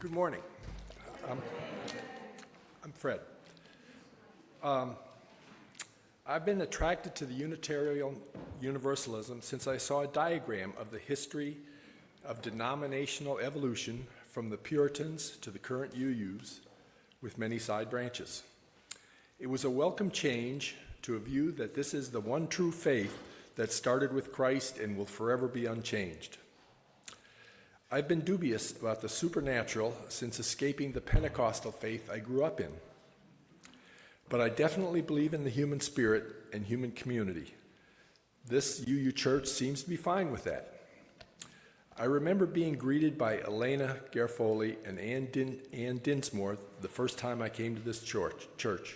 Good morning. I'm Fred. I've been attracted to the Unitarian Universalism since I saw a diagram of the history of denominational evolution from the Puritans to the current UUs with many side branches. It was a welcome change to a view that this is the one true faith that started with Christ and will forever be unchanged. I've been dubious about the supernatural since escaping the Pentecostal faith I grew up in. But I definitely believe in the human spirit and human community. This UU church seems to be fine with that. I remember being greeted by Elena Garofoli and Ann Dinsmore the first time I came to this church.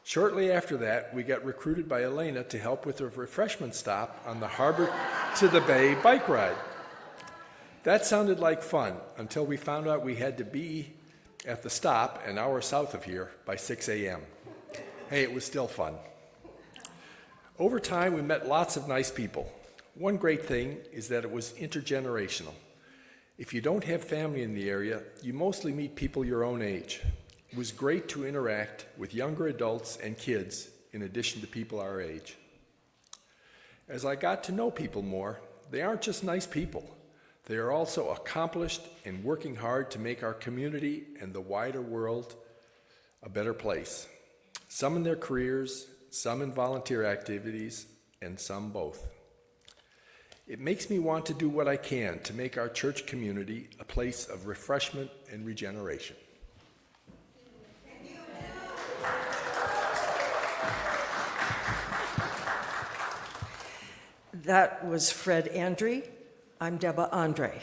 Shortly after that, we got recruited by Elena to help with a refreshment stop on the Harbor to the Bay bike ride. That sounded like fun until we found out we had to be at the stop an hour south of here by 6 a.m. Hey, it was still fun. Over time, we met lots of nice people. One great thing is that it was intergenerational. If you don't have family in the area, you mostly meet people your own age. It was great to interact with younger adults and kids in addition to people our age. As I got to know people more, they aren't just nice people. They are also accomplished and working hard to make our community and the wider world a better place. Some in their careers, some in volunteer activities, and some both. It makes me want to do what I can to make our church community a place of refreshment and regeneration. That was Fred Andre. I'm Debba Andre.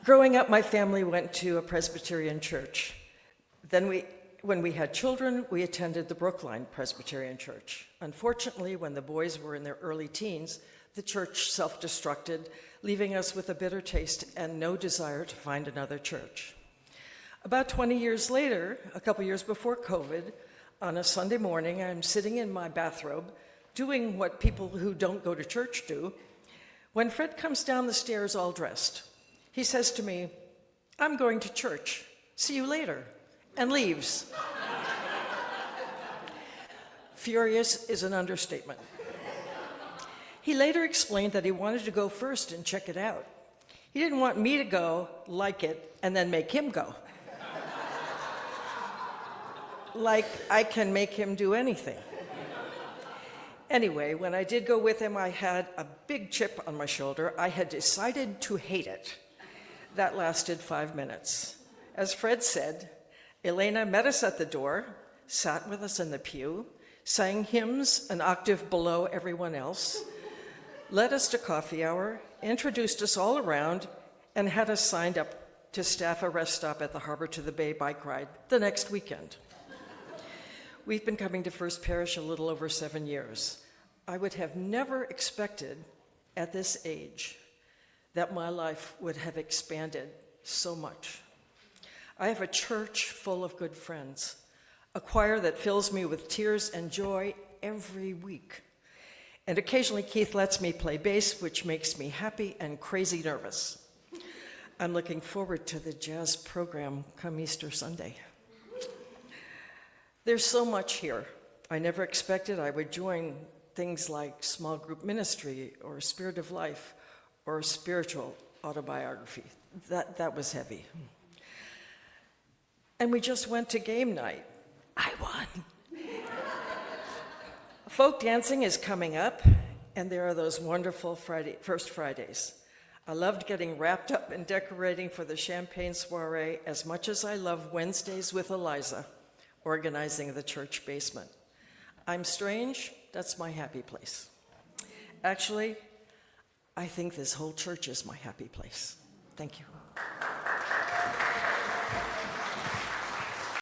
Growing up, my family went to a Presbyterian church. Then when we had children, we attended the Brookline Presbyterian Church. Unfortunately, when the boys were in their early teens, the church self-destructed, leaving us with a bitter taste and no desire to find another church. About 20 years later, a couple years before COVID, on a Sunday morning, I'm sitting in my bathrobe, doing what people who don't go to church do, when Fred comes down the stairs all dressed. He says to me, "I'm going to church. See you later," and leaves. Furious is an understatement. He later explained that he wanted to go first and check it out. He didn't want me to go, like it, and then make him go. Like I can make him do anything. Anyway, when I did go with him, I had a big chip on my shoulder. I had decided to hate it. That lasted 5 minutes. As Fred said, Elena met us at the door, sat with us in the pew, sang hymns an octave below everyone else, led us to coffee hour, introduced us all around, and had us signed up to staff a rest stop at the Harbor to the Bay bike ride the next weekend. We've been coming to First Parish a little over 7 years. I would have never expected at this age that my life would have expanded so much. I have a church full of good friends, a choir that fills me with tears and joy every week. And occasionally Keith lets me play bass, which makes me happy and crazy nervous. I'm looking forward to the jazz program come Easter Sunday. There's so much here. I never expected I would join things like small group ministry or Spirit of Life or spiritual autobiography. That was heavy. And we just went to game night. I won. Folk dancing is coming up, and there are those wonderful First Fridays. I loved getting wrapped up and decorating for the champagne soiree as much as I love Wednesdays with Eliza, organizing the church basement. I'm strange, that's my happy place. Actually, I think this whole church is my happy place. Thank you.